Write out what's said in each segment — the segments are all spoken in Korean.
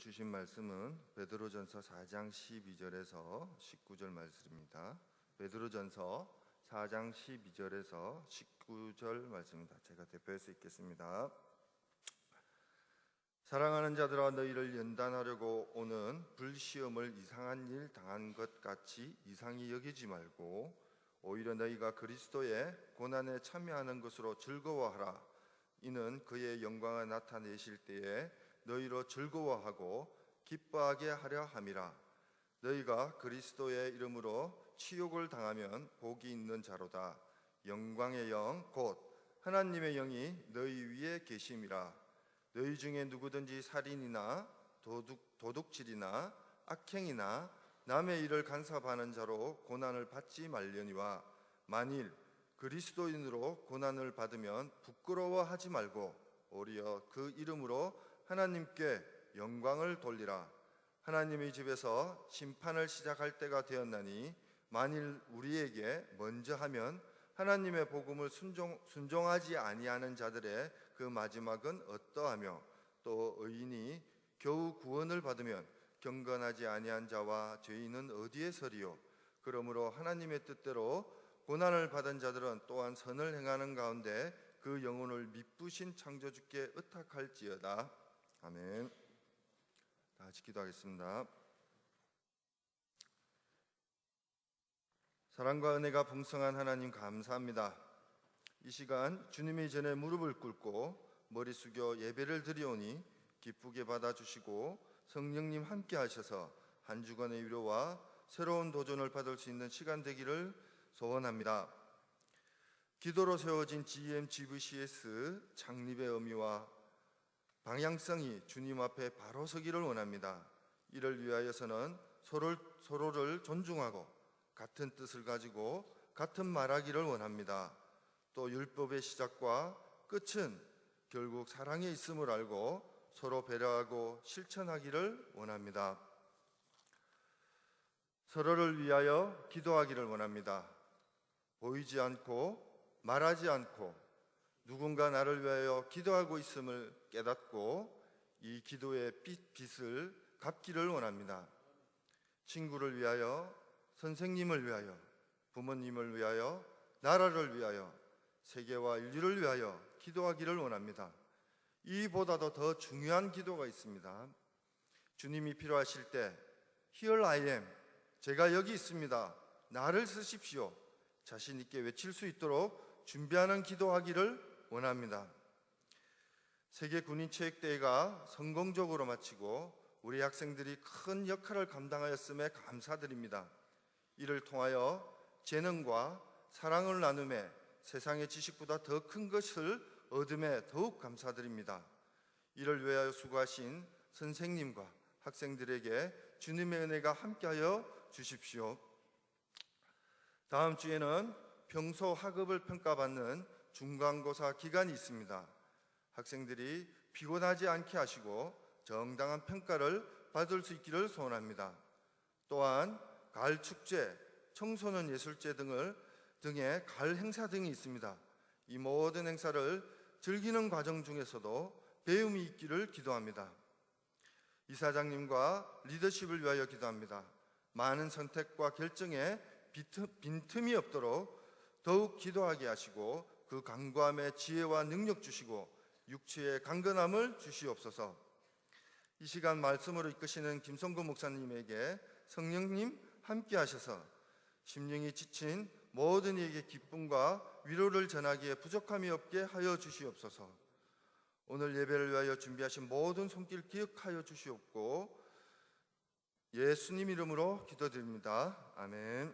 주신 말씀은 베드로전서 4장 12절에서 19절 말씀입니다. 베드로전서 4장 12절에서 19절 말씀입니다. 제가 대표해서 읽겠습니다. 사랑하는 자들아, 너희를 연단하려고 오는 불시험을 이상한 일 당한 것 같이 이상히 여기지 말고 오히려 너희가 그리스도의 고난에 참여하는 것으로 즐거워하라. 이는 그의 영광을 나타내실 때에 너희로 즐거워하고 기뻐하게 하려 함이라. 너희가 그리스도의 이름으로 치욕을 당하면 복이 있는 자로다. 영광의 영 곧 하나님의 영이 너희 위에 계심이라. 너희 중에 누구든지 살인이나 도둑질이나 악행이나 남의 일을 간섭하는 자로 고난을 받지 말려니와, 만일 그리스도인으로 고난을 받으면 부끄러워하지 말고 오히려 그 이름으로 하나님께 영광을 돌리라. 하나님의 집에서 심판을 시작할 때가 되었나니 만일 우리에게 먼저 하면 하나님의 복음을 순종하지 아니하는 자들의 그 마지막은 어떠하며, 또 의인이 겨우 구원을 받으면 경건하지 아니한 자와 죄인은 어디에 서리요. 그러므로 하나님의 뜻대로 고난을 받은 자들은 또한 선을 행하는 가운데 그 영혼을 미쁘신 창조주께 의탁할지어다. 아멘. 다 같이 기도하겠습니다. 사랑과 은혜가 풍성한 하나님, 감사합니다. 이 시간 주님의 전에 무릎을 꿇고 머리 숙여 예배를 드리오니 기쁘게 받아주시고 성령님 함께 하셔서 한 주간의 위로와 새로운 도전을 받을 수 있는 시간 되기를 소원합니다. 기도로 세워진 GMGVCS 창립의 의미와 방향성이 주님 앞에 바로 서기를 원합니다. 이를 위하여서는 서로를 존중하고 같은 뜻을 가지고 같은 말하기를 원합니다. 또 율법의 시작과 끝은 결국 사랑에 있음을 알고 서로 배려하고 실천하기를 원합니다. 서로를 위하여 기도하기를 원합니다. 보이지 않고 말하지 않고 누군가 나를 위하여 기도하고 있음을 깨닫고 이 기도의 빚을 갚기를 원합니다. 친구를 위하여, 선생님을 위하여, 부모님을 위하여, 나라를 위하여, 세계와 인류를 위하여 기도하기를 원합니다. 이보다도 더 중요한 기도가 있습니다. 주님이 필요하실 때 Here I am, 제가 여기 있습니다, 나를 쓰십시오, 자신 있게 외칠 수 있도록 준비하는 기도하기를 원합니다. 세계 군인 체육대회가 성공적으로 마치고 우리 학생들이 큰 역할을 감당하였음에 감사드립니다. 이를 통하여 재능과 사랑을 나눔에 세상의 지식보다 더 큰 것을 얻음에 더욱 감사드립니다. 이를 위하여 수고하신 선생님과 학생들에게 주님의 은혜가 함께하여 주십시오. 다음 주에는 평소 학업을 평가받는 중간고사 기간이 있습니다. 학생들이 피곤하지 않게 하시고 정당한 평가를 받을 수 있기를 소원합니다. 또한 가을 축제, 청소년 예술제 등의 가을 행사 등이 있습니다. 이 모든 행사를 즐기는 과정 중에서도 배움이 있기를 기도합니다. 이사장님과 리더십을 위하여 기도합니다. 많은 선택과 결정에 빈틈이 없도록 더욱 기도하게 하시고 그 간구함에 지혜와 능력 주시고 육체의 강건함을 주시옵소서. 이 시간 말씀으로 이끄시는 김성구 목사님에게 성령님 함께 하셔서 심령이 지친 모든 이에게 기쁨과 위로를 전하기에 부족함이 없게 하여 주시옵소서. 오늘 예배를 위하여 준비하신 모든 손길 기억하여 주시옵고 예수님 이름으로 기도드립니다. 아멘.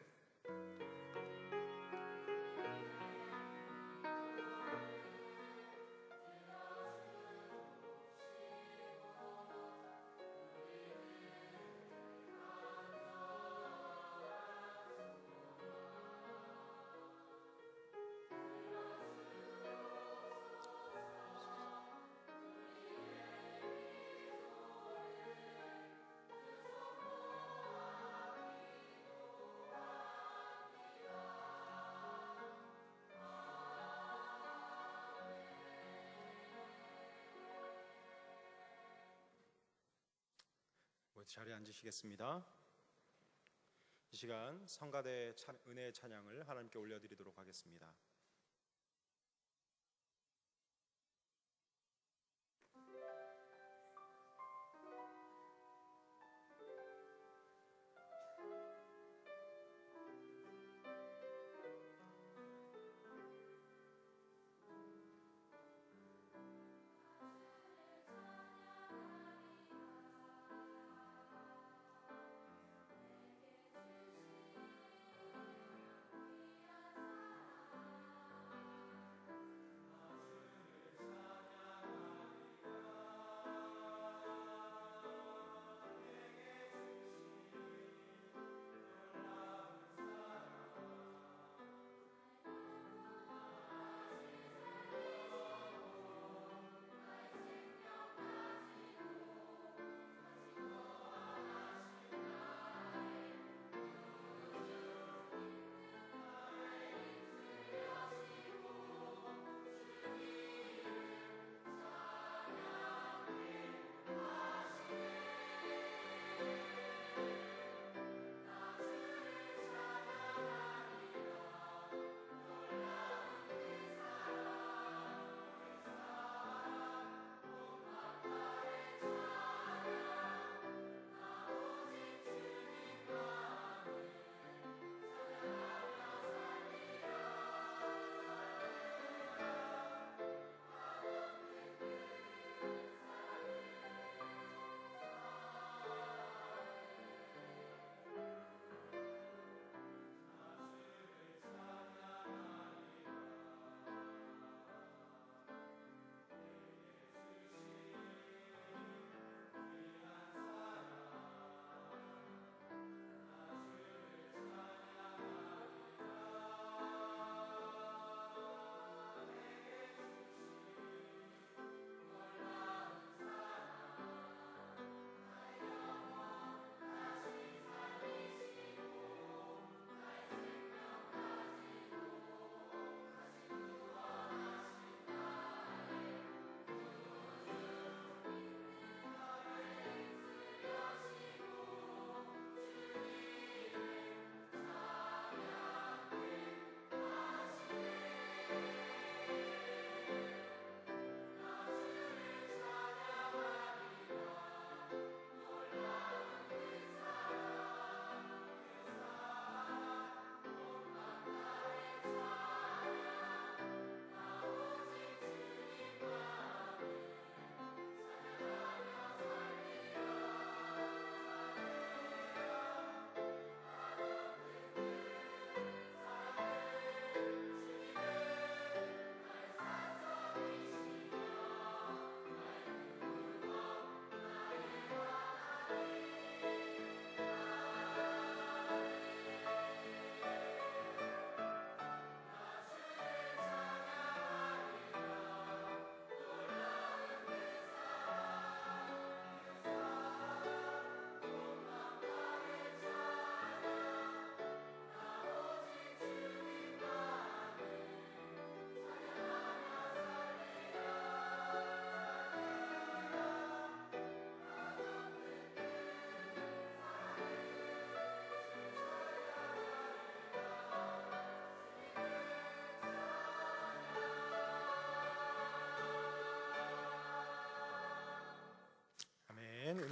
자리에 앉으시겠습니다. 이 시간 성가대 은혜의 찬양을 하나님께 올려드리도록 하겠습니다.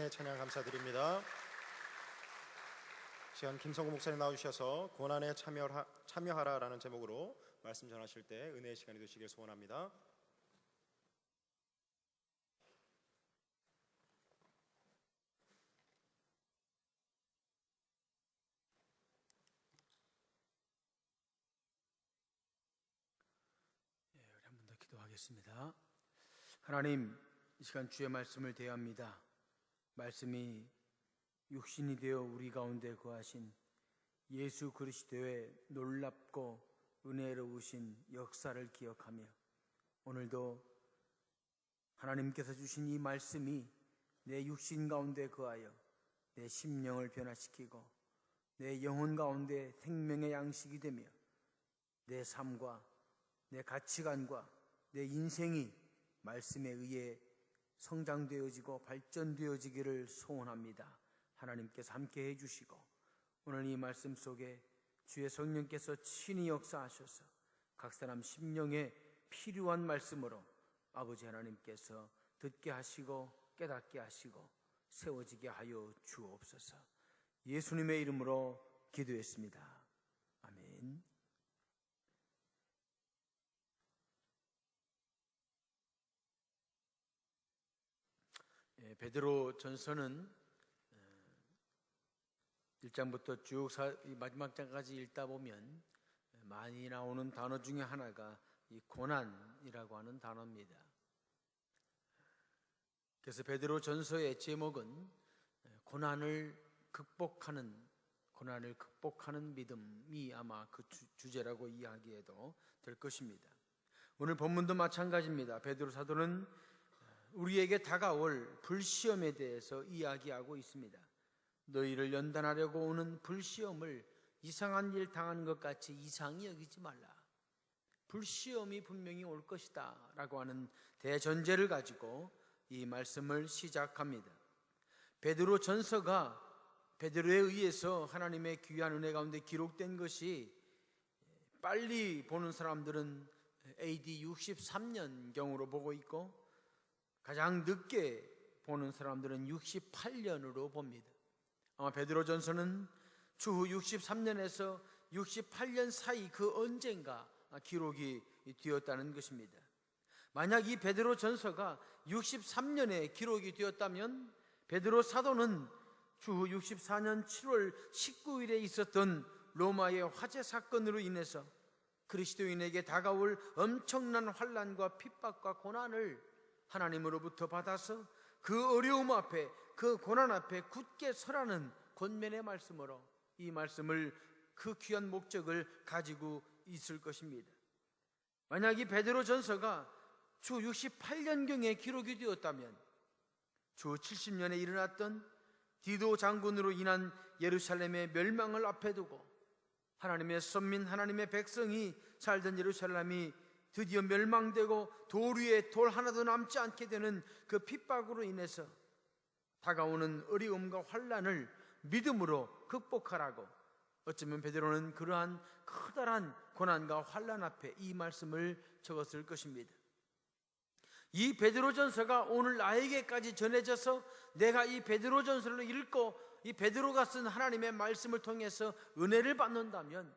은혜 찬양 감사드립니다. 시간 김성구 목사님 나오셔서 고난에 참여하라라는 제목으로 말씀 전하실 때 은혜의 시간이 되시길 소원합니다. 우리 한 번 더 기도하겠습니다. 하나님, 이 시간 주의 말씀을 대합니다. 말씀이 육신이 되어 우리 가운데 거하신 예수 그리스도의 놀랍고 은혜로우신 역사를 기억하며 오늘도 하나님께서 주신 이 말씀이 내 육신 가운데 거하여 내 심령을 변화시키고 내 영혼 가운데 생명의 양식이 되며 내 삶과 내 가치관과 내 인생이 말씀에 의해 성장되어지고 발전되어지기를 소원합니다. 하나님께서 함께 해주시고 오늘 이 말씀 속에 주의 성령께서 친히 역사하셔서 각 사람 심령에 필요한 말씀으로 아버지 하나님께서 듣게 하시고 깨닫게 하시고 세워지게 하여 주옵소서. 예수님의 이름으로 기도했습니다. 아멘. 베드로 전서는 1장부터 쭉 마지막 장까지 읽다 보면 많이 나오는 단어 중에 하나가 이 고난이라고 하는 단어입니다. 그래서 베드로 전서의 제목은 고난을 극복하는 믿음이 아마 그 주제라고 이야기해도 될 것입니다. 오늘 본문도 마찬가지입니다. 베드로 사도는 우리에게 다가올 불시험에 대해서 이야기하고 있습니다. 너희를 연단하려고 오는 불시험을 이상한 일 당한 것 같이 이상히 여기지 말라. 불시험이 분명히 올 것이다 라고 하는 대전제를 가지고 이 말씀을 시작합니다. 베드로 전서가 베드로에 의해서 하나님의 귀한 은혜 가운데 기록된 것이 빨리 보는 사람들은 AD 63년경으로 보고 있고 가장 늦게 보는 사람들은 68년으로 봅니다. 아마 베드로전서는 추후 63년에서 68년 사이 그 언젠가 기록이 되었다는 것입니다. 만약 이 베드로전서가 63년에 기록이 되었다면 베드로 사도는 추후 64년 7월 19일에 있었던 로마의 화재 사건으로 인해서 그리스도인에게 다가올 엄청난 환난과 핍박과 고난을 하나님으로부터 받아서 그 어려움 앞에 그 고난 앞에 굳게 서라는 권면의 말씀으로 이 말씀을 그 귀한 목적을 가지고 있을 것입니다. 만약 이 베드로전서가 주 68년경에 기록이 되었다면 주 70년에 일어났던 디도 장군으로 인한 예루살렘의 멸망을 앞에 두고 하나님의 선민 하나님의 백성이 살던 예루살렘이 드디어 멸망되고 돌 위에 돌 하나도 남지 않게 되는 그 핍박으로 인해서 다가오는 어려움과 환난을 믿음으로 극복하라고 어쩌면 베드로는 그러한 커다란 고난과 환난 앞에 이 말씀을 적었을 것입니다. 이 베드로전서가 오늘 나에게까지 전해져서 내가 이 베드로전서를 읽고 이 베드로가 쓴 하나님의 말씀을 통해서 은혜를 받는다면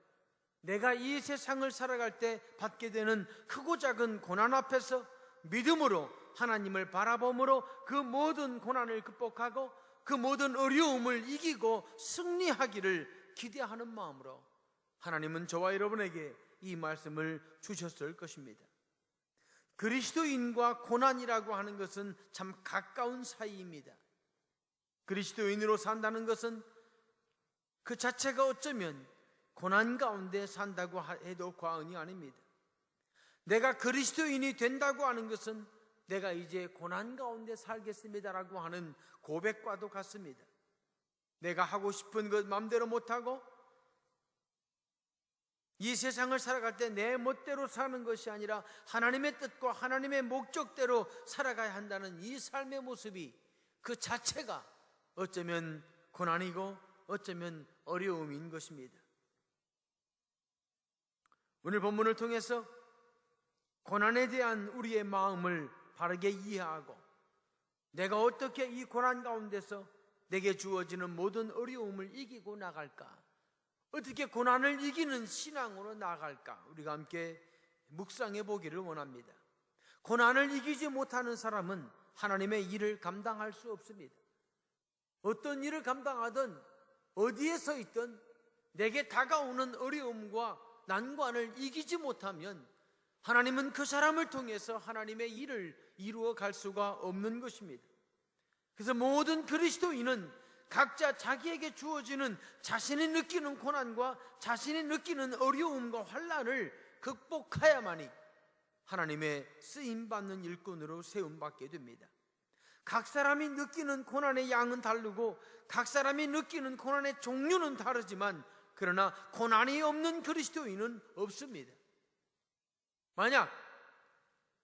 내가 이 세상을 살아갈 때 받게 되는 크고 작은 고난 앞에서 믿음으로 하나님을 바라봄으로 그 모든 고난을 극복하고 그 모든 어려움을 이기고 승리하기를 기대하는 마음으로 하나님은 저와 여러분에게 이 말씀을 주셨을 것입니다. 그리스도인과 고난이라고 하는 것은 참 가까운 사이입니다. 그리스도인으로 산다는 것은 그 자체가 어쩌면 고난 가운데 산다고 해도 과언이 아닙니다. 내가 그리스도인이 된다고 하는 것은 내가 이제 고난 가운데 살겠습니다라고 하는 고백과도 같습니다. 내가 하고 싶은 것 마음대로 못하고 이 세상을 살아갈 때 내 멋대로 사는 것이 아니라 하나님의 뜻과 하나님의 목적대로 살아가야 한다는 이 삶의 모습이 그 자체가 어쩌면 고난이고 어쩌면 어려움인 것입니다. 오늘 본문을 통해서 고난에 대한 우리의 마음을 바르게 이해하고 내가 어떻게 이 고난 가운데서 내게 주어지는 모든 어려움을 이기고 나갈까? 어떻게 고난을 이기는 신앙으로 나아갈까? 우리가 함께 묵상해 보기를 원합니다. 고난을 이기지 못하는 사람은 하나님의 일을 감당할 수 없습니다. 어떤 일을 감당하든 어디에 서 있든 내게 다가오는 어려움과 난관을 이기지 못하면 하나님은 그 사람을 통해서 하나님의 일을 이루어 갈 수가 없는 것입니다. 그래서 모든 그리스도인은 각자 자기에게 주어지는 자신이 느끼는 고난과 자신이 느끼는 어려움과 환난을 극복해야만이 하나님의 쓰임받는 일꾼으로 세움받게 됩니다. 각 사람이 느끼는 고난의 양은 다르고 각 사람이 느끼는 고난의 종류는 다르지만 그러나 고난이 없는 그리스도인은 없습니다. 만약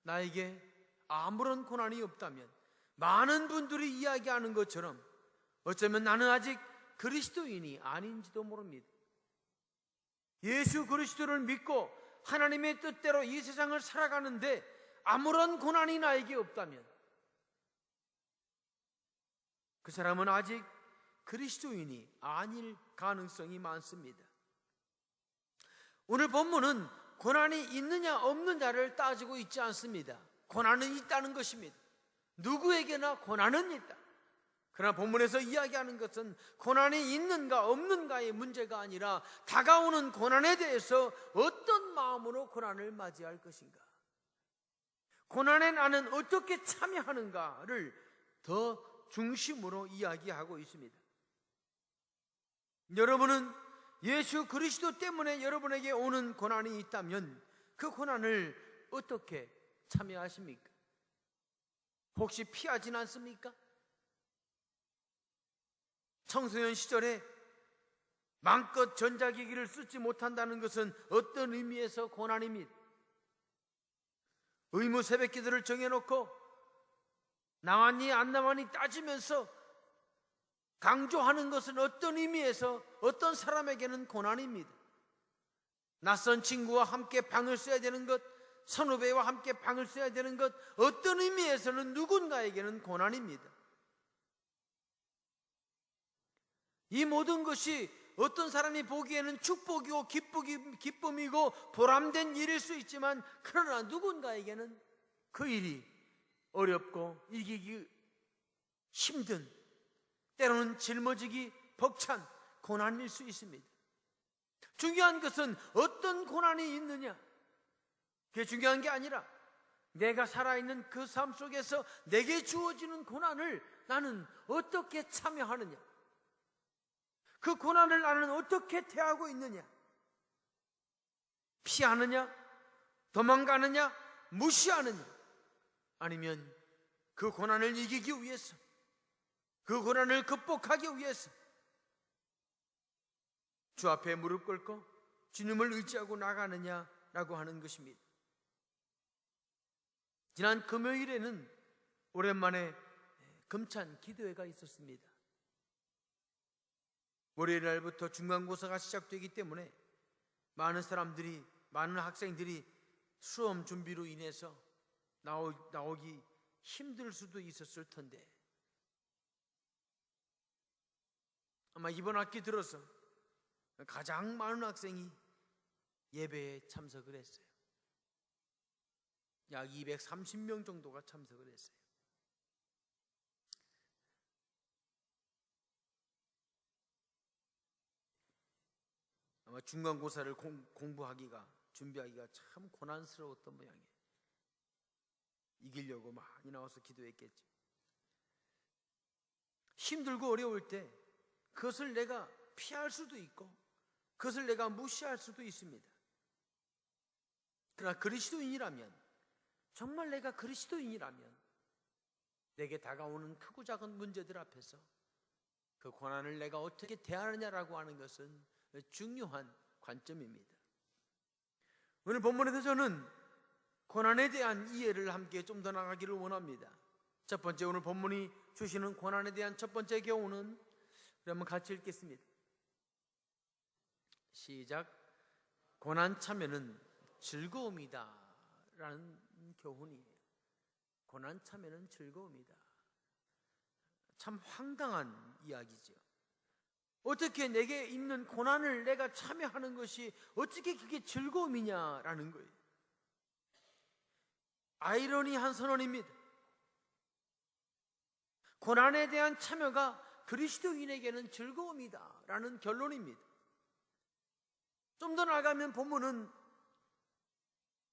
나에게 아무런 고난이 없다면 많은 분들이 이야기하는 것처럼 어쩌면 나는 아직 그리스도인이 아닌지도 모릅니다. 예수 그리스도를 믿고 하나님의 뜻대로 이 세상을 살아가는데 아무런 고난이 나에게 없다면 그 사람은 아직 그리스도인이 아닐 가능성이 많습니다. 오늘 본문은 고난이 있느냐 없느냐를 따지고 있지 않습니다. 고난은 있다는 것입니다. 누구에게나 고난은 있다. 그러나 본문에서 이야기하는 것은 고난이 있는가 없는가의 문제가 아니라 다가오는 고난에 대해서 어떤 마음으로 고난을 맞이할 것인가, 고난에 나는 어떻게 참여하는가를 더 중심으로 이야기하고 있습니다. 여러분은 예수 그리스도 때문에 여러분에게 오는 고난이 있다면 그 고난을 어떻게 참여하십니까? 혹시 피하진 않습니까? 청소년 시절에 마음껏 전자기기를 쓰지 못한다는 것은 어떤 의미에서 고난입니다. 의무 새벽기도를 정해놓고 나왔니 안 나왔니 따지면서 강조하는 것은 어떤 의미에서 어떤 사람에게는 고난입니다. 낯선 친구와 함께 방을 써야 되는 것, 선후배와 함께 방을 써야 되는 것, 어떤 의미에서는 누군가에게는 고난입니다. 이 모든 것이 어떤 사람이 보기에는 축복이고 기쁨이고 보람된 일일 수 있지만, 그러나 누군가에게는 그 일이 어렵고 이기기 힘든, 때로는 짊어지기 벅찬 고난일 수 있습니다. 중요한 것은 어떤 고난이 있느냐, 그게 중요한 게 아니라 내가 살아있는 그 삶 속에서 내게 주어지는 고난을 나는 어떻게 참여하느냐, 그 고난을 나는 어떻게 대하고 있느냐, 피하느냐, 도망가느냐, 무시하느냐, 아니면 그 고난을 이기기 위해서, 그 고난을 극복하기 위해서 주 앞에 무릎 꿇고 주님을 의지하고 나가느냐라고 하는 것입니다. 지난 금요일에는 오랜만에 금찬 기도회가 있었습니다. 월요일 날부터 중간고사가 시작되기 때문에 많은 학생들이 수험 준비로 인해서 나오기 힘들 수도 있었을 텐데, 아마 이번 학기 들어서 가장 많은 학생이 예배에 참석을 했어요. 약 230명 정도가 참석을 했어요. 아마 중간고사를 준비하기가 참 고난스러웠던 모양이에요. 이기려고 많이 나와서 기도했겠죠. 힘들고 어려울 때 그것을 내가 피할 수도 있고 그것을 내가 무시할 수도 있습니다. 그러나 그리스도인이라면, 정말 내가 그리스도인이라면 내게 다가오는 크고 작은 문제들 앞에서 그 고난을 내가 어떻게 대하느냐라고 하는 것은 중요한 관점입니다. 오늘 본문에서 저는 고난에 대한 이해를 함께 좀 더 나가기를 원합니다. 첫 번째, 오늘 본문이 주시는 고난에 대한 첫 번째 교훈은, 그러면 같이 읽겠습니다. 시작. 고난 참여는 즐거움이다 라는 교훈이에요. 고난 참여는 즐거움이다. 참 황당한 이야기죠. 어떻게 내게 있는 고난을 내가 참여하는 것이 어떻게 그게 즐거움이냐라는 거예요. 아이러니한 선언입니다. 고난에 대한 참여가 그리스도인에게는 즐거움이다라는 결론입니다. 좀 더 나아가면 본문은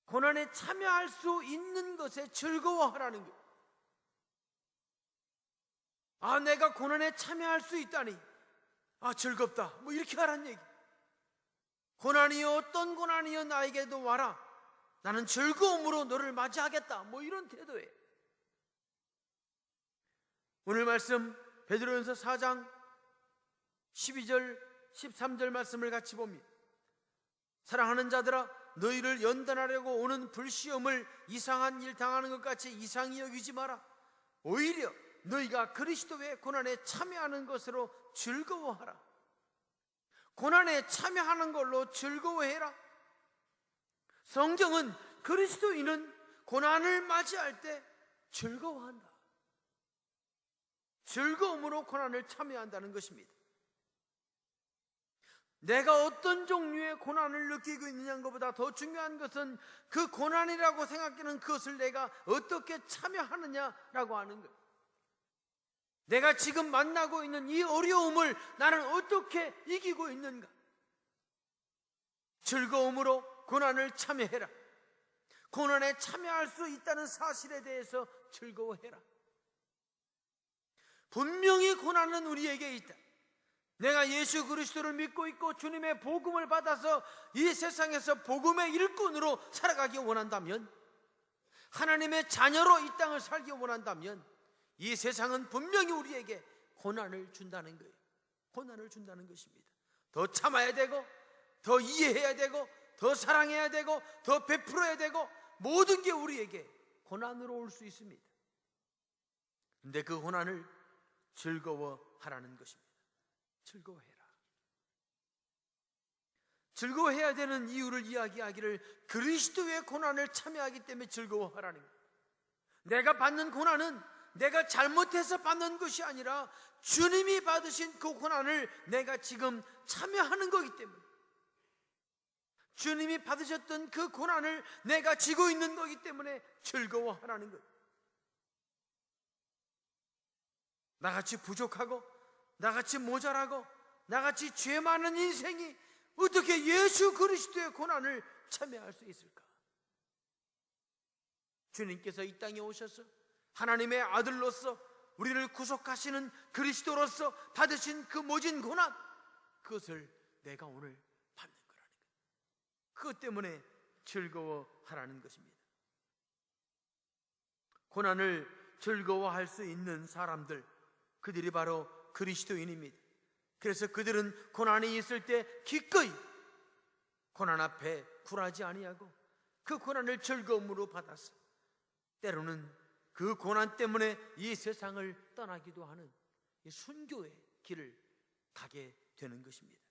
고난에 참여할 수 있는 것에 즐거워하라는 거예요. 아, 내가 고난에 참여할 수 있다니, 아, 즐겁다, 뭐 이렇게 하라는 얘기. 고난이여, 어떤 고난이여 나에게도 와라, 나는 즐거움으로 너를 맞이하겠다, 뭐 이런 태도예요. 오늘 말씀 베드로전서 4장 12절 13절 말씀을 같이 봅니다. 사랑하는 자들아, 너희를 연단하려고 오는 불시험을 이상한 일 당하는 것 같이 이상히 여기지 마라. 오히려 너희가 그리스도의 고난에 참여하는 것으로 즐거워하라. 고난에 참여하는 걸로 즐거워해라. 성경은 그리스도인은 고난을 맞이할 때 즐거워한다. 즐거움으로 고난을 참여한다는 것입니다. 내가 어떤 종류의 고난을 느끼고 있느냐는 것보다 더 중요한 것은 그 고난이라고 생각하는 그것을 내가 어떻게 참여하느냐라고 하는 거예요. 내가 지금 만나고 있는 이 어려움을 나는 어떻게 이기고 있는가? 즐거움으로 고난을 참여해라. 고난에 참여할 수 있다는 사실에 대해서 즐거워해라. 분명히 고난은 우리에게 있다. 내가 예수 그리스도를 믿고 있고 주님의 복음을 받아서 이 세상에서 복음의 일꾼으로 살아가기 원한다면, 하나님의 자녀로 이 땅을 살기 원한다면, 이 세상은 분명히 우리에게 고난을 준다는 거예요. 고난을 준다는 것입니다. 더 참아야 되고, 더 이해해야 되고, 더 사랑해야 되고, 더 베풀어야 되고, 모든 게 우리에게 고난으로 올 수 있습니다. 근데 그 고난을 즐거워하라는 것입니다. 즐거워해라. 즐거워해야 되는 이유를 이야기하기를 그리스도의 고난을 참여하기 때문에 즐거워하라는 거예요. 내가 받는 고난은 내가 잘못해서 받는 것이 아니라 주님이 받으신 그 고난을 내가 지금 참여하는 거기 때문에, 주님이 받으셨던 그 고난을 내가 지고 있는 거기 때문에 즐거워하라는 거예요. 나같이 부족하고 나같이 모자라고 나같이 죄 많은 인생이 어떻게 예수 그리스도의 고난을 참여할 수 있을까? 주님께서 이 땅에 오셔서 하나님의 아들로서 우리를 구속하시는 그리스도로서 받으신 그 모진 고난, 그것을 내가 오늘 받는 거라는 거예요. 그것 때문에 즐거워하라는 것입니다. 고난을 즐거워할 수 있는 사람들, 그들이 바로 그리스도인입니다. 그래서 그들은 고난이 있을 때 기꺼이 고난 앞에 굴하지 아니하고 그 고난을 즐거움으로 받아서 때로는 그 고난 때문에 이 세상을 떠나기도 하는 이 순교의 길을 가게 되는 것입니다.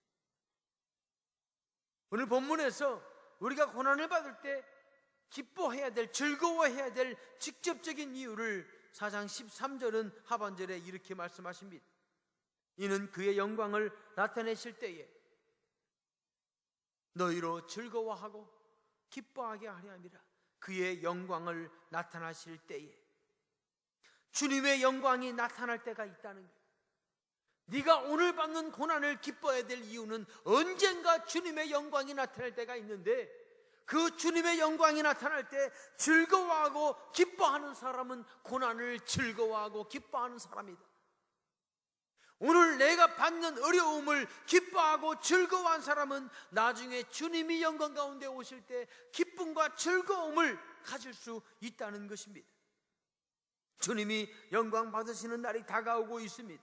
오늘 본문에서 우리가 고난을 받을 때 기뻐해야 될, 즐거워해야 될 직접적인 이유를 4장 13절은 하반절에 이렇게 말씀하십니다. 이는 그의 영광을 나타내실 때에 너희로 즐거워하고 기뻐하게 하려 함이라. 그의 영광을 나타나실 때에, 주님의 영광이 나타날 때가 있다는 거예요. 네가 오늘 받는 고난을 기뻐해야 될 이유는 언젠가 주님의 영광이 나타날 때가 있는데, 그 주님의 영광이 나타날 때 즐거워하고 기뻐하는 사람은 고난을 즐거워하고 기뻐하는 사람이다. 오늘 내가 받는 어려움을 기뻐하고 즐거워한 사람은 나중에 주님이 영광 가운데 오실 때 기쁨과 즐거움을 가질 수 있다는 것입니다. 주님이 영광 받으시는 날이 다가오고 있습니다.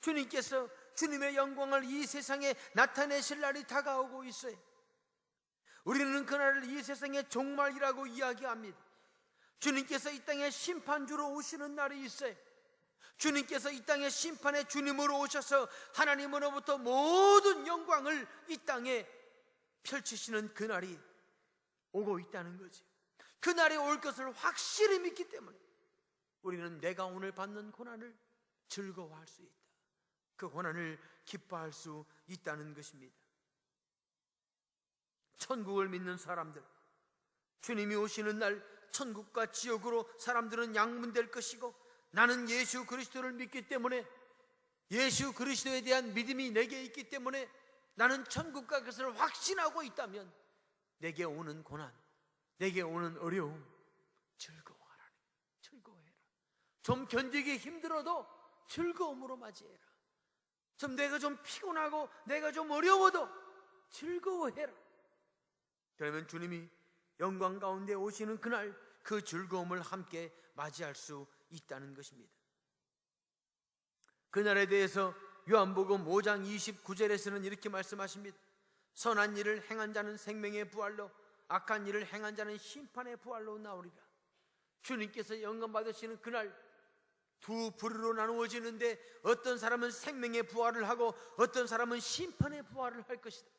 주님께서 주님의 영광을 이 세상에 나타내실 날이 다가오고 있어요. 우리는 그날을 이 세상의 종말이라고 이야기합니다. 주님께서 이 땅에 심판주로 오시는 날이 있어요. 주님께서 이 땅에 심판의 주님으로 오셔서 하나님으로부터 모든 영광을 이 땅에 펼치시는 그날이 오고 있다는 거지. 그날이 올 것을 확실히 믿기 때문에 우리는 내가 오늘 받는 고난을 즐거워할 수 있다. 그 고난을 기뻐할 수 있다는 것입니다. 천국을 믿는 사람들, 주님이 오시는 날 천국과 지옥으로 사람들은 양분될 것이고, 나는 예수 그리스도를 믿기 때문에, 예수 그리스도에 대한 믿음이 내게 있기 때문에 나는 천국과 그것을 확신하고 있다면 내게 오는 고난, 내게 오는 어려움 즐거워하라. 즐거워해라. 좀 견디기 힘들어도 즐거움으로 맞이해라. 내가 좀 피곤하고 내가 좀 어려워도 즐거워해라. 그러면 주님이 영광 가운데 오시는 그날 그 즐거움을 함께 맞이할 수 있다는 것입니다. 그날에 대해서 요한복음 5장 29절에서는 이렇게 말씀하십니다. 선한 일을 행한 자는 생명의 부활로, 악한 일을 행한 자는 심판의 부활로 나오리라. 주님께서 영광 받으시는 그날, 두 부류로 나누어지는데 어떤 사람은 생명의 부활을 하고 어떤 사람은 심판의 부활을 할 것이다.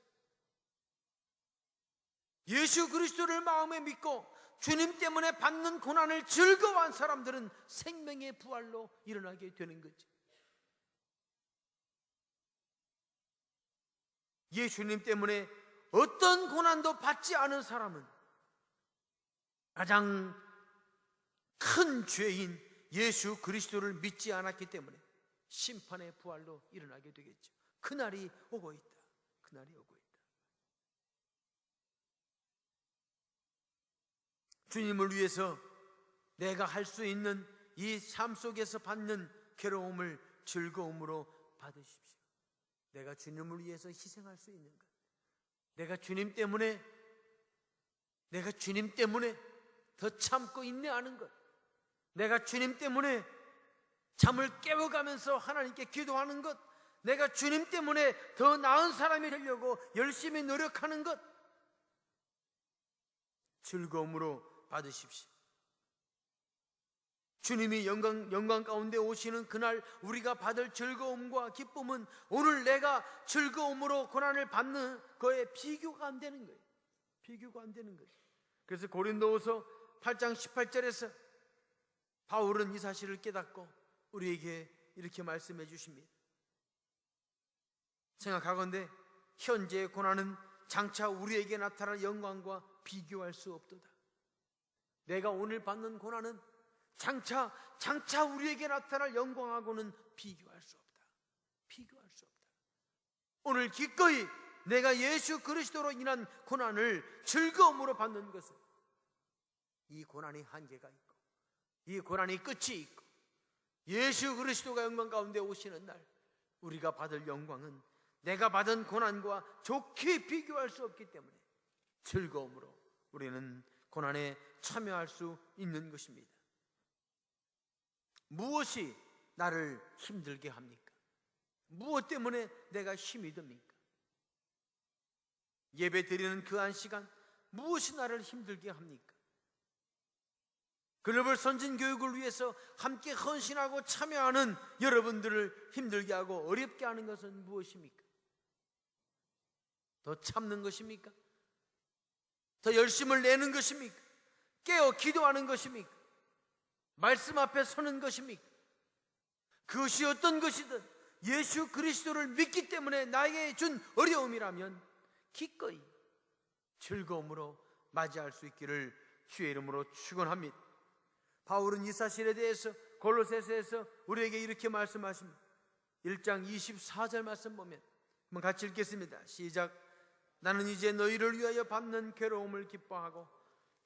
예수 그리스도를 마음에 믿고 주님 때문에 받는 고난을 즐거워한 사람들은 생명의 부활로 일어나게 되는 거지. 예수님 때문에 어떤 고난도 받지 않은 사람은 가장 큰 죄인 예수 그리스도를 믿지 않았기 때문에 심판의 부활로 일어나게 되겠죠. 그날이 오고 있다. 그날이 오고 있다. 주님을 위해서 내가 할 수 있는 이 삶 속에서 받는 괴로움을 즐거움으로 받으십시오. 내가 주님을 위해서 희생할 수 있는 것, 내가 주님 때문에 더 참고 인내하는 것, 내가 주님 때문에 잠을 깨워가면서 하나님께 기도하는 것, 내가 주님 때문에 더 나은 사람이 되려고 열심히 노력하는 것, 즐거움으로 받으십시오. 주님이 영광 가운데 오시는 그날 우리가 받을 즐거움과 기쁨은 오늘 내가 즐거움으로 고난을 받는 거에 비교가 안 되는 거예요. 비교가 안 되는 거예요. 그래서 고린도후서 8장 18절에서 바울은 이 사실을 깨닫고 우리에게 이렇게 말씀해 주십니다. 생각하건대 현재의 고난은 장차 우리에게 나타날 영광과 비교할 수 없도다. 내가 오늘 받는 고난은 장차 우리에게 나타날 영광하고는 비교할 수 없다. 비교할 수 없다. 오늘 기꺼이 내가 예수 그리스도로 인한 고난을 즐거움으로 받는 것은 이 고난이 한계가 있고 이 고난이 끝이 있고 예수 그리스도가 영광 가운데 오시는 날 우리가 받을 영광은 내가 받은 고난과 좋게 비교할 수 없기 때문에 즐거움으로 우리는 고난에 참여할 수 있는 것입니다. 무엇이 나를 힘들게 합니까? 무엇 때문에 내가 힘이 듭니까? 예배 드리는 그 한 시간 무엇이 나를 힘들게 합니까? 글로벌 선진 교육을 위해서 함께 헌신하고 참여하는 여러분들을 힘들게 하고 어렵게 하는 것은 무엇입니까? 더 참는 것입니까? 더 열심을 내는 것입니까? 깨어 기도하는 것입니까? 말씀 앞에 서는 것입니까? 그것이 어떤 것이든 예수 그리스도를 믿기 때문에 나에게 준 어려움이라면 기꺼이 즐거움으로 맞이할 수 있기를 주의 이름으로 축원합니다. 바울은 이 사실에 대해서 골로새서에서 우리에게 이렇게 말씀하십니다. 1장 24절 말씀 보면 한번 같이 읽겠습니다. 시작. 나는 이제 너희를 위하여 받는 괴로움을 기뻐하고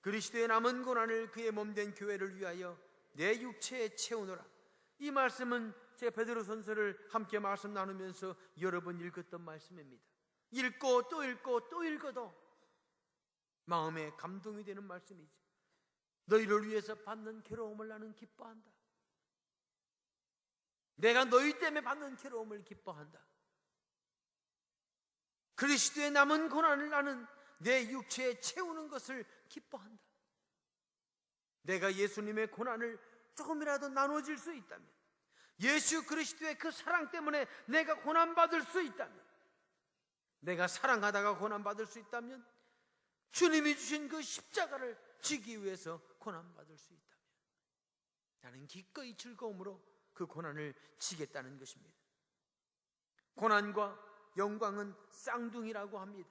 그리스도의 남은 고난을 그의 몸된 교회를 위하여 내 육체에 채우노라. 이 말씀은 제가 베드로전서를 함께 말씀 나누면서 여러 번 읽었던 말씀입니다. 읽고 또 읽고 또 읽어도 마음에 감동이 되는 말씀이죠. 너희를 위해서 받는 괴로움을 나는 기뻐한다. 내가 너희 때문에 받는 괴로움을 기뻐한다. 그리스도의 남은 고난을 나는 내 육체에 채우는 것을 기뻐한다. 내가 예수님의 고난을 조금이라도 나눠질 수 있다면, 예수 그리스도의 그 사랑 때문에 내가 고난받을 수 있다면, 내가 사랑하다가 고난받을 수 있다면, 주님이 주신 그 십자가를 지기 위해서 고난받을 수 있다면 나는 기꺼이 즐거움으로 그 고난을 지겠다는 것입니다. 고난과 영광은 쌍둥이라고 합니다.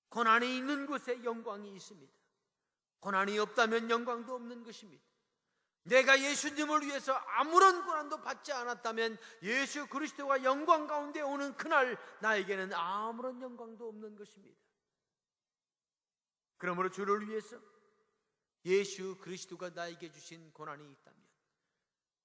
고난이 있는 곳에 영광이 있습니다. 고난이 없다면 영광도 없는 것입니다. 내가 예수님을 위해서 아무런 고난도 받지 않았다면 예수 그리스도가 영광 가운데 오는 그날 나에게는 아무런 영광도 없는 것입니다. 그러므로 주를 위해서 예수 그리스도가 나에게 주신 고난이 있다면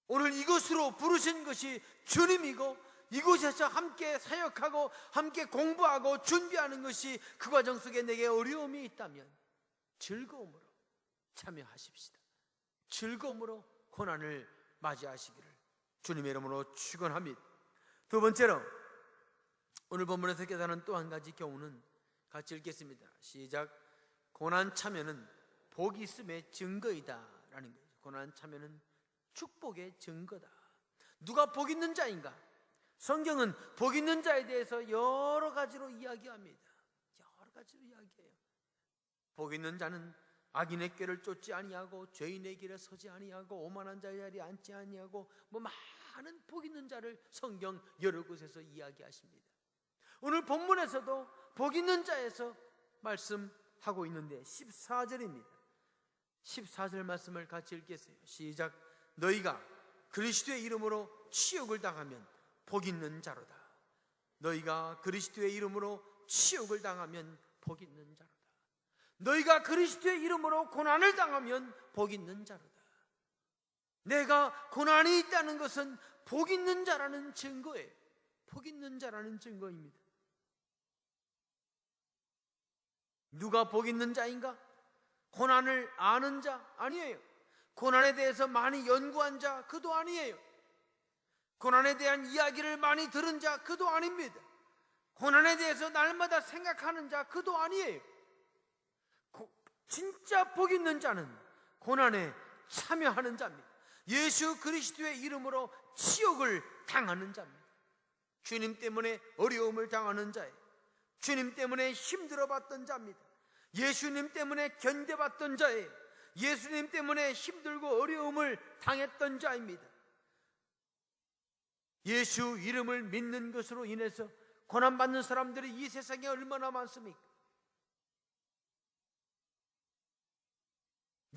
오늘 이곳으로 부르신 것이 주님이고 이곳에서 함께 사역하고 함께 공부하고 준비하는 것이 그 과정 속에 내게 어려움이 있다면 즐거움으로 참여하십시다. 즐거움으로 고난을 맞이하시기를 주님의 이름으로 축원합니다. 두 번째로 오늘 본문에서 깨닫는 또 한 가지 교훈은 같이 읽겠습니다. 시작. 고난 참여는 복이 있음의 증거이다 라는 거죠. 고난 참여는 축복의 증거다. 누가 복 있는 자인가? 성경은 복 있는 자에 대해서 여러 가지로 이야기합니다. 여러 가지로 이야기해요. 복 있는 자는 악인의 꾀를 쫓지 아니하고 죄인의 길에 서지 아니하고 오만한 자의 자리에 앉지 아니하고 많은 복 있는 자를 성경 여러 곳에서 이야기하십니다. 오늘 본문에서도 복 있는 자에서 말씀하고 있는데 14절입니다. 14절 말씀을 같이 읽겠어요. 시작. 너희가 그리스도의 이름으로 치욕을 당하면 복 있는 자로다. 너희가 그리스도의 이름으로 치욕을 당하면 복 있는 자로다. 너희가 그리스도의 이름으로 고난을 당하면 복 있는 자로다. 내가 고난이 있다는 것은 복 있는 자라는 증거예요. 복 있는 자라는 증거입니다. 누가 복 있는 자인가? 고난을 아는 자? 아니에요. 고난에 대해서 많이 연구한 자? 그도 아니에요. 고난에 대한 이야기를 많이 들은 자? 그도 아닙니다. 고난에 대해서 날마다 생각하는 자? 그도 아니에요. 진짜 복 있는 자는 고난에 참여하는 자입니다. 예수 그리스도의 이름으로 치욕을 당하는 자입니다. 주님 때문에 어려움을 당하는 자예요. 주님 때문에 힘들어봤던 자입니다. 예수님 때문에 견뎌봤던 자예요. 예수님 때문에 힘들고 어려움을 당했던 자입니다. 예수 이름을 믿는 것으로 인해서 고난받는 사람들이 이 세상에 얼마나 많습니까?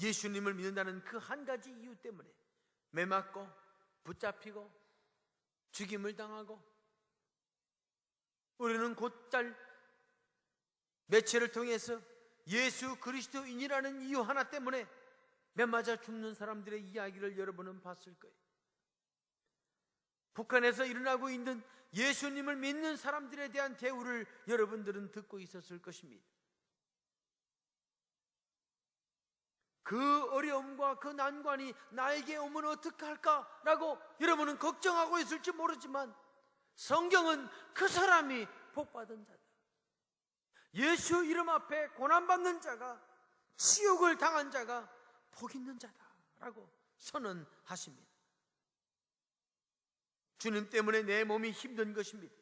예수님을 믿는다는 그 한 가지 이유 때문에 매맞고 붙잡히고 죽임을 당하고, 우리는 곧잘 매체를 통해서 예수 그리스도인이라는 이유 하나 때문에 매맞아 죽는 사람들의 이야기를 여러분은 봤을 거예요. 북한에서 일어나고 있는 예수님을 믿는 사람들에 대한 대우를 여러분들은 듣고 있었을 것입니다. 그 어려움과 그 난관이 나에게 오면 어떡할까라고 여러분은 걱정하고 있을지 모르지만 성경은 그 사람이 복받은 자다. 예수 이름 앞에 고난받는 자가, 치욕을 당한 자가 복 있는 자다라고 선언하십니다. 주님 때문에 내 몸이 힘든 것입니다.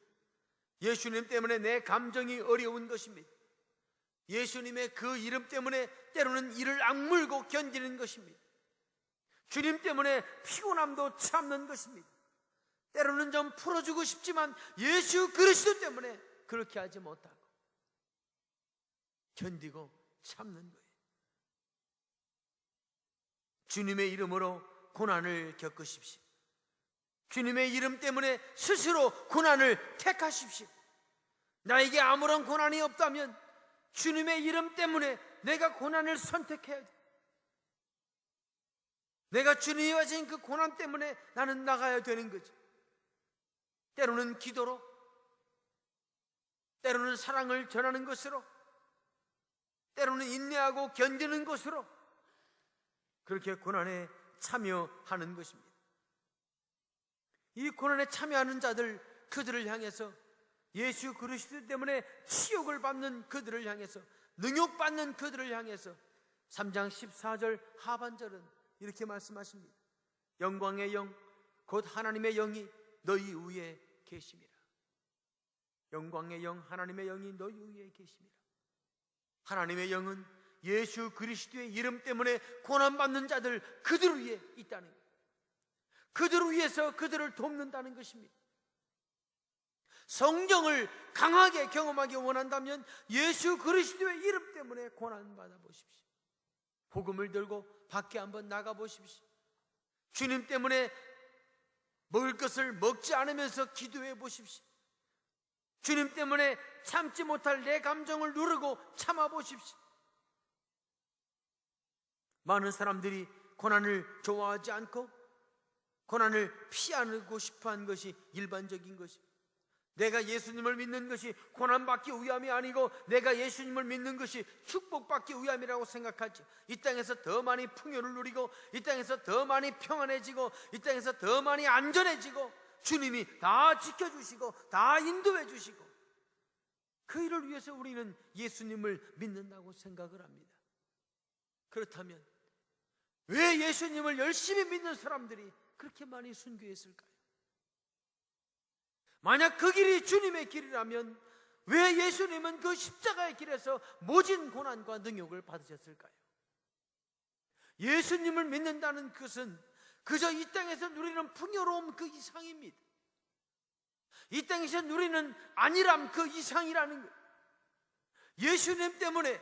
예수님 때문에 내 감정이 어려운 것입니다. 예수님의 그 이름 때문에 때로는 이를 악물고 견디는 것입니다. 주님 때문에 피곤함도 참는 것입니다. 때로는 좀 풀어주고 싶지만 예수 그리스도 때문에 그렇게 하지 못하고 견디고 참는 거예요. 주님의 이름으로 고난을 겪으십시오. 주님의 이름 때문에 스스로 고난을 택하십시오. 나에게 아무런 고난이 없다면 주님의 이름 때문에 내가 고난을 선택해야 돼. 내가 주님이 하신 그 고난 때문에 나는 나가야 되는 거지. 때로는 기도로, 때로는 사랑을 전하는 것으로, 때로는 인내하고 견디는 것으로 그렇게 고난에 참여하는 것입니다. 이 고난에 참여하는 자들, 그들을 향해서 예수 그리스도 때문에 치욕을 받는 그들을 향해서, 능욕받는 그들을 향해서 3장 14절 하반절은 이렇게 말씀하십니다. 영광의 영 곧 하나님의 영이 너희 위에 계심이라. 영광의 영, 하나님의 영이 너희 위에 계심이라. 하나님의 영은 예수 그리스도의 이름 때문에 고난받는 자들, 그들 위에 있다는 거예요. 그들을 위해서 그들을 돕는다는 것입니다. 성경을 강하게 경험하기 원한다면 예수 그리스도의 이름 때문에 고난받아 보십시오. 복음을 들고 밖에 한번 나가 보십시오. 주님 때문에 먹을 것을 먹지 않으면서 기도해 보십시오. 주님 때문에 참지 못할 내 감정을 누르고 참아 보십시오. 많은 사람들이 고난을 좋아하지 않고 고난을 피하고 싶어하는 것이 일반적인 것입니다. 내가 예수님을 믿는 것이 고난받기 위함이 아니고 내가 예수님을 믿는 것이 축복받기 위함이라고 생각하지. 이 땅에서 더 많이 풍요를 누리고, 이 땅에서 더 많이 평안해지고, 이 땅에서 더 많이 안전해지고, 주님이 다 지켜주시고 다 인도해 주시고, 그 일을 위해서 우리는 예수님을 믿는다고 생각을 합니다. 그렇다면 왜 예수님을 열심히 믿는 사람들이 그렇게 많이 순교했을까요? 만약 그 길이 주님의 길이라면 왜 예수님은 그 십자가의 길에서 모진 고난과 능욕을 받으셨을까요? 예수님을 믿는다는 것은 그저 이 땅에서 누리는 풍요로움 그 이상입니다. 이 땅에서 누리는 안일함 그 이상이라는 거예요. 예수님 때문에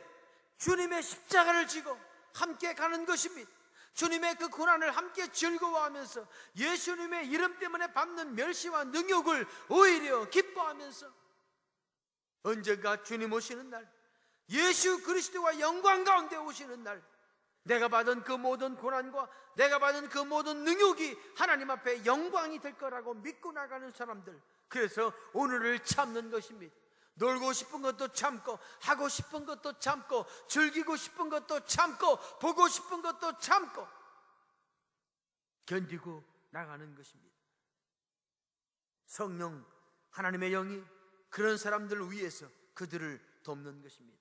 주님의 십자가를 지고 함께 가는 것입니다. 주님의 그 고난을 함께 즐거워하면서 예수님의 이름 때문에 받는 멸시와 능욕을 오히려 기뻐하면서 언젠가 주님 오시는 날, 예수 그리스도와 영광 가운데 오시는 날, 내가 받은 그 모든 고난과 내가 받은 그 모든 능욕이 하나님 앞에 영광이 될 거라고 믿고 나가는 사람들, 그래서 오늘을 참는 것입니다. 놀고 싶은 것도 참고, 하고 싶은 것도 참고, 즐기고 싶은 것도 참고, 보고 싶은 것도 참고 견디고 나가는 것입니다. 성령 하나님의 영이 그런 사람들을 위해서 그들을 돕는 것입니다.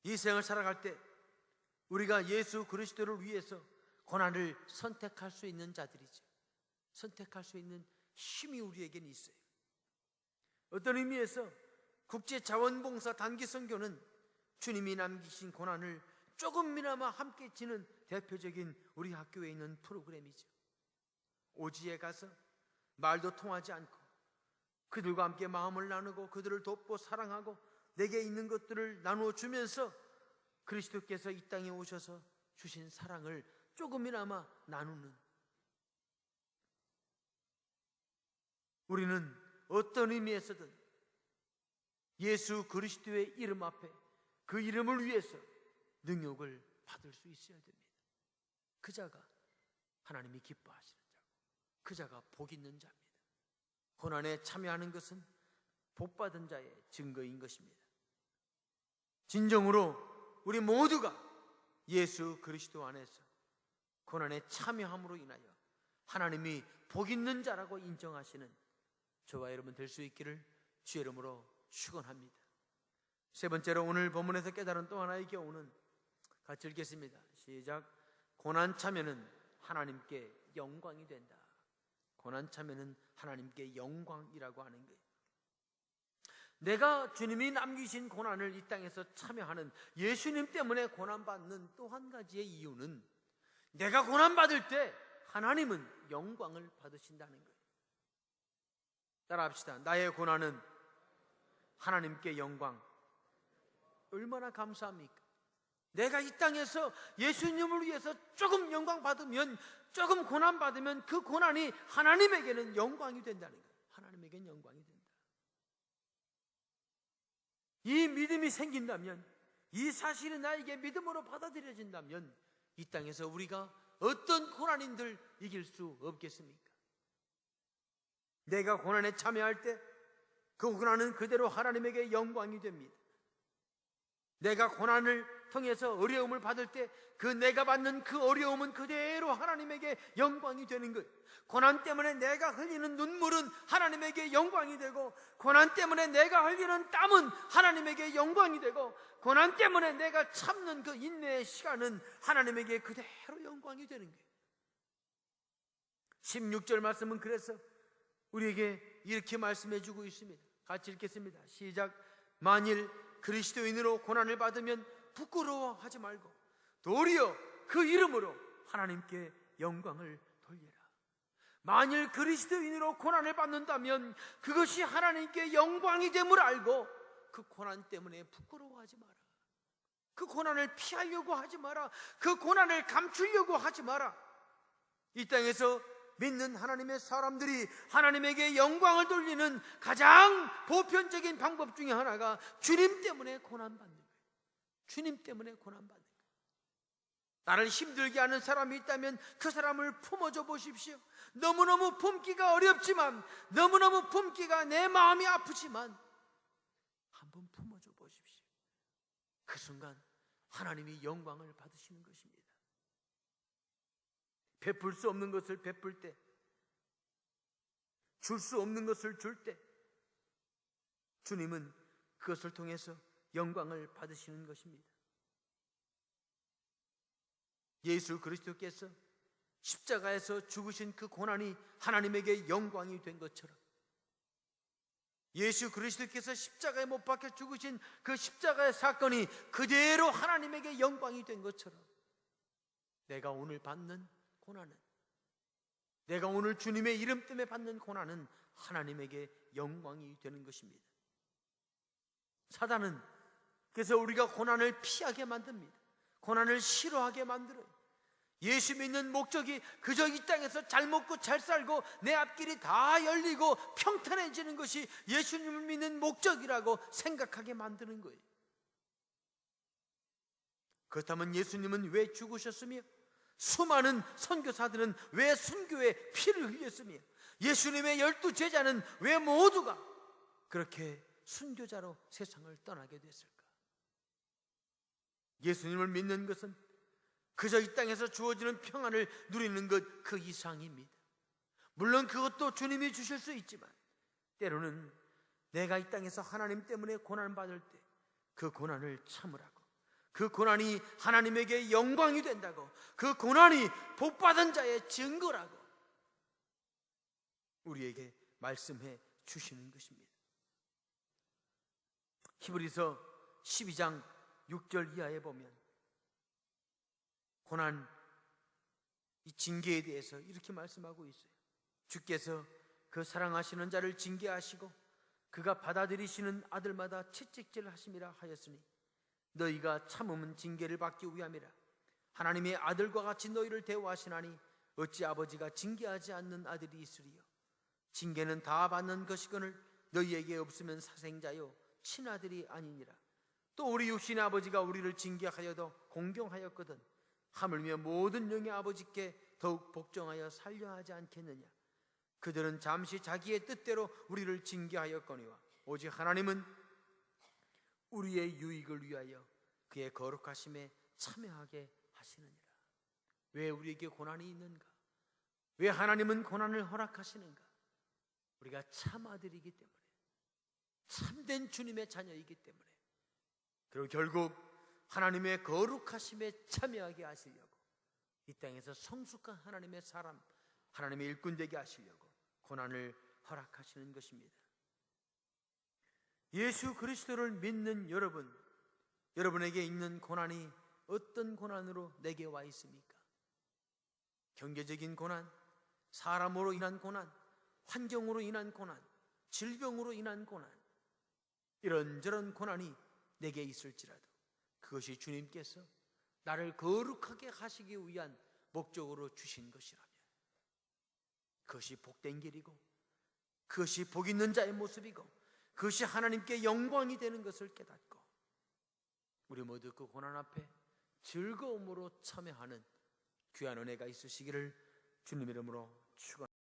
이 생을 살아갈 때 우리가 예수 그리스도를 위해서 고난을 선택할 수 있는 자들이죠. 선택할 수 있는 힘이 우리에게는 있어요. 어떤 의미에서 국제자원봉사 단기선교는 주님이 남기신 고난을 조금이나마 함께 지는 대표적인 우리 학교에 있는 프로그램이죠. 오지에 가서 말도 통하지 않고 그들과 함께 마음을 나누고 그들을 돕고 사랑하고 내게 있는 것들을 나누어 주면서 그리스도께서 이 땅에 오셔서 주신 사랑을 조금이나마 나누는, 우리는 어떤 의미에서든 예수 그리스도의 이름 앞에 그 이름을 위해서 능욕을 받을 수 있어야 됩니다. 그 자가 하나님이 기뻐하시는 자고 그 자가 복 있는 자입니다. 고난에 참여하는 것은 복받은 자의 증거인 것입니다. 진정으로 우리 모두가 예수 그리스도 안에서 고난에 참여함으로 인하여 하나님이 복 있는 자라고 인정하시는 저와 여러분 될 수 있기를 주의 이름으로 축원합니다. 세 번째로 오늘 본문에서 깨달은 또 하나의 교훈은 같이 읽겠습니다. 시작. 고난 참여는 하나님께 영광이 된다. 고난 참여는 하나님께 영광이라고 하는 거예요. 내가 주님이 남기신 고난을 이 땅에서 참여하는, 예수님 때문에 고난받는 또 한 가지의 이유는 내가 고난받을 때 하나님은 영광을 받으신다는 거예요. 따라합시다. 나의 고난은 하나님께 영광. 얼마나 감사합니까? 내가 이 땅에서 예수님을 위해서 조금 영광 받으면, 조금 고난 받으면 그 고난이 하나님에게는 영광이 된다는 거예요. 하나님에게는 영광이 된다. 이 믿음이 생긴다면, 이 사실이 나에게 믿음으로 받아들여진다면 이 땅에서 우리가 어떤 고난인들 이길 수 없겠습니까? 내가 고난에 참여할 때 그 고난은 그대로 하나님에게 영광이 됩니다. 내가 고난을 통해서 어려움을 받을 때 그 내가 받는 그 어려움은 그대로 하나님에게 영광이 되는 거예요. 고난 때문에 내가 흘리는 눈물은 하나님에게 영광이 되고, 고난 때문에 내가 흘리는 땀은 하나님에게 영광이 되고, 고난 때문에 내가 참는 그 인내의 시간은 하나님에게 그대로 영광이 되는 거예요. 16절 말씀은 그래서 우리에게 이렇게 말씀해 주고 있습니다. 같이 읽겠습니다. 시작. 만일 그리스도인으로 고난을 받으면 부끄러워하지 말고 도리어 그 이름으로 하나님께 영광을 돌리라. 만일 그리스도인으로 고난을 받는다면 그것이 하나님께 영광이 됨을 알고 그 고난 때문에 부끄러워하지 마라. 그 고난을 피하려고 하지 마라. 그 고난을 감추려고 하지 마라. 이 땅에서 믿는 하나님의 사람들이 하나님에게 영광을 돌리는 가장 보편적인 방법 중에 하나가 주님 때문에 고난받는 거예요. 주님 때문에 고난받는 거예요. 나를 힘들게 하는 사람이 있다면 그 사람을 품어줘 보십시오. 너무너무 품기가 어렵지만, 너무너무 품기가 내 마음이 아프지만 한번 품어줘 보십시오. 그 순간 하나님이 영광을 받으시는 것입니다. 베풀 수 없는 것을 베풀 때, 줄 수 없는 것을 줄 때 주님은 그것을 통해서 영광을 받으시는 것입니다. 예수 그리스도께서 십자가에서 죽으신 그 고난이 하나님에게 영광이 된 것처럼, 예수 그리스도께서 십자가에 못 박혀 죽으신 그 십자가의 사건이 그대로 하나님에게 영광이 된 것처럼, 내가 오늘 받는 고난은, 내가 오늘 주님의 이름 때문에 받는 고난은 하나님에게 영광이 되는 것입니다. 사단은 그래서 우리가 고난을 피하게 만듭니다. 고난을 싫어하게 만들어요. 예수 믿는 목적이 그저 이 땅에서 잘 먹고 잘 살고 내 앞길이 다 열리고 평탄해지는 것이 예수님을 믿는 목적이라고 생각하게 만드는 거예요. 그렇다면 예수님은 왜 죽으셨으며, 수많은 선교사들은 왜 순교에 피를 흘렸으며, 예수님의 12 제자는 왜 모두가 그렇게 순교자로 세상을 떠나게 됐을까? 예수님을 믿는 것은 그저 이 땅에서 주어지는 평안을 누리는 것 그 이상입니다. 물론 그것도 주님이 주실 수 있지만, 때로는 내가 이 땅에서 하나님 때문에 고난을 받을 때 그 고난을 참으라고, 그 고난이 하나님에게 영광이 된다고, 그 고난이 복받은 자의 증거라고 우리에게 말씀해 주시는 것입니다. 히브리서 12장 6절 이하에 보면 고난, 이 징계에 대해서 이렇게 말씀하고 있어요. 주께서 그 사랑하시는 자를 징계하시고 그가 받아들이시는 아들마다 채찍질 하심이라 하였으니 너희가 참음은 징계를 받기 위함이라. 하나님의 아들과 같이 너희를 대우하시나니 어찌 아버지가 징계하지 않는 아들이 있으리요. 징계는 다 받는 것이거늘 너희에게 없으면 사생자요 친아들이 아니니라. 또 우리 육신의 아버지가 우리를 징계하여도 공경하였거든 하물며 모든 영의 아버지께 더욱 복종하여 살려 하지 않겠느냐. 그들은 잠시 자기의 뜻대로 우리를 징계하였거니와 오직 하나님은 우리의 유익을 위하여 그의 거룩하심에 참여하게 하시느니라. 왜 우리에게 고난이 있는가? 왜 하나님은 고난을 허락하시는가? 우리가 참 아들이기 때문에, 참된 주님의 자녀이기 때문에, 그리고 결국 하나님의 거룩하심에 참여하게 하시려고, 이 땅에서 성숙한 하나님의 사람, 하나님의 일꾼 되게 하시려고 고난을 허락하시는 것입니다. 예수 그리스도를 믿는 여러분, 여러분에게 있는 고난이 어떤 고난으로 내게 와 있습니까? 경제적인 고난, 사람으로 인한 고난, 환경으로 인한 고난, 질병으로 인한 고난, 이런저런 고난이 내게 있을지라도 그것이 주님께서 나를 거룩하게 하시기 위한 목적으로 주신 것이라면 그것이 복된 길이고, 그것이 복 있는 자의 모습이고, 그것이 하나님께 영광이 되는 것을 깨닫고 우리 모두 그 고난 앞에 즐거움으로 참여하는 귀한 은혜가 있으시기를 주님 이름으로 축원합니다.